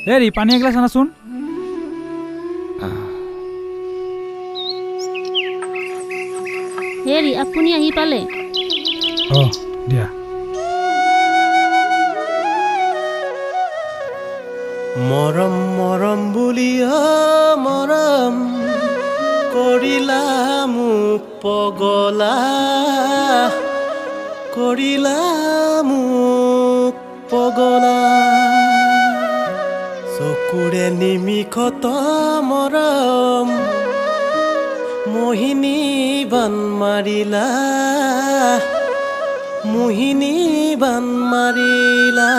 ৰি পানী এগিলাছ আনাচোন হেৰি আপুনি আহি পালে দিয়া মৰম মৰম বুলি মৰম কৰিলা মোক পগলা কৰিলা মোক পগলা চকুৰে নিমিষত মৰম মোহিনী বান মাৰিলা মোহিনী বান মাৰিলা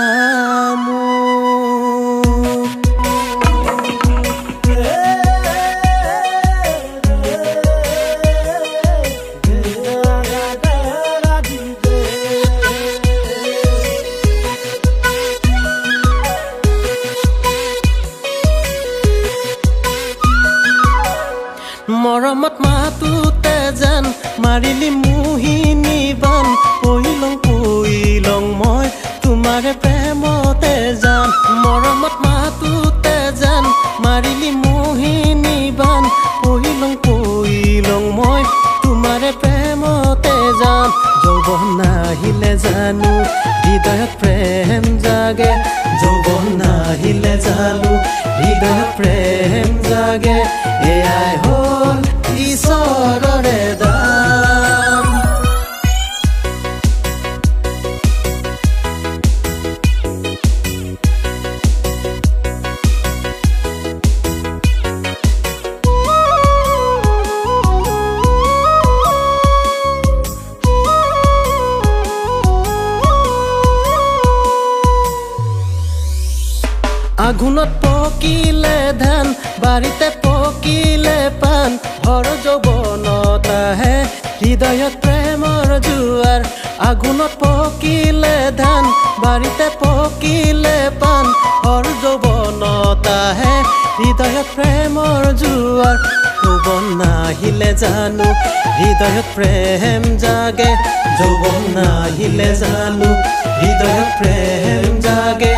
মৰমত মাতোতে যেন মাৰিলি মোহিনী বান পইলং মই তোমাৰে প্ৰেমতে যান মৰমত মাতোতে যেন মাৰিলি মোহিনী বান পইলং মই তোমাৰে প্ৰেমতে যান যৌৱন নাহিলে জানো হৃদয়ত প্ৰেম জাগে যৌৱন নাহিলে জানো হৃদয়ত প্ৰেম জাগে এয়াই হ'ল ঈশ্বৰৰে দান আঘোণত পকিলে ধান বাৰীতে পকিলে পান ভৰ যৌৱনত আহে হৃদয়ত প্ৰেমৰ জোৱাৰ আঘোণত পকিলে ধান বাৰীতে পকিলে পান ভৰ যৌৱনত আহে হৃদয়ত প্ৰেমৰ জোৱাৰ যৌৱন নাহিলে জানো হৃদয়ত প্ৰেম জাগে যৌৱন নাহিলে জানো হৃদয়ত প্ৰেম জাগে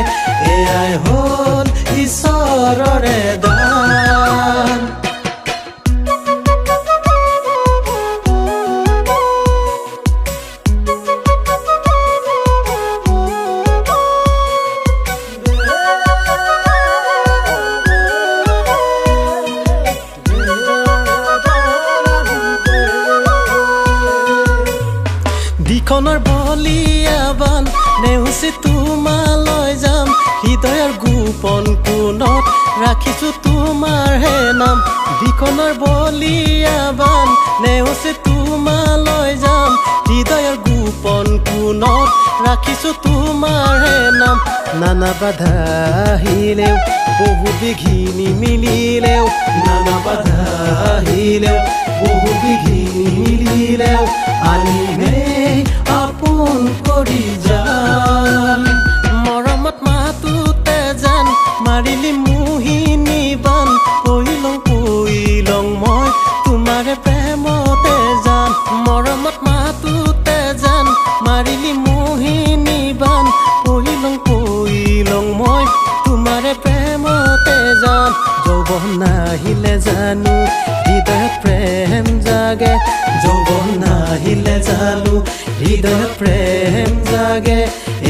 এয়াই হ'ল ঈশ্বৰৰে দান দিখনৰ বলিয়াবান নেউচি তোমালৈ যাম হৃদয়ৰ গোপন কোণত ৰাখিছোঁ তোমাৰ হে নাম দিখনৰ বলিয়াবান নেউচি তোমালৈ যাম হৃদয়ৰ গোপন কোণত ৰাখিছোঁ তোমাৰ হে নাম নানা বাধা আহিলেও বহু বিঘিনি মিলিলেও নানা বাধা আহিলেও বহু বিঘিনি মিলিলেও আনিমে আপোন কৰি যাম মৰমত মাতোতে যেন মাৰিলি মোহিনী বান পইলং মই তোমাৰে প্ৰেমতে যান মৰমত মাতোতে যেন মাৰিলি মোহিনী বান পইলং মই তোমাৰে প্ৰেমতে যান যৌৱন নাহিলে জানো হৃদয়ত প্ৰেম জাগে যৌৱন নাহিলে জানো হৃদয়ত প্ৰেম জাগে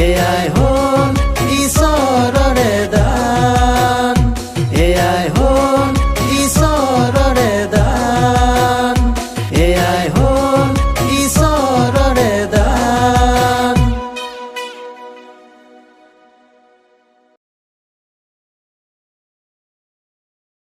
এয়াই হ'ল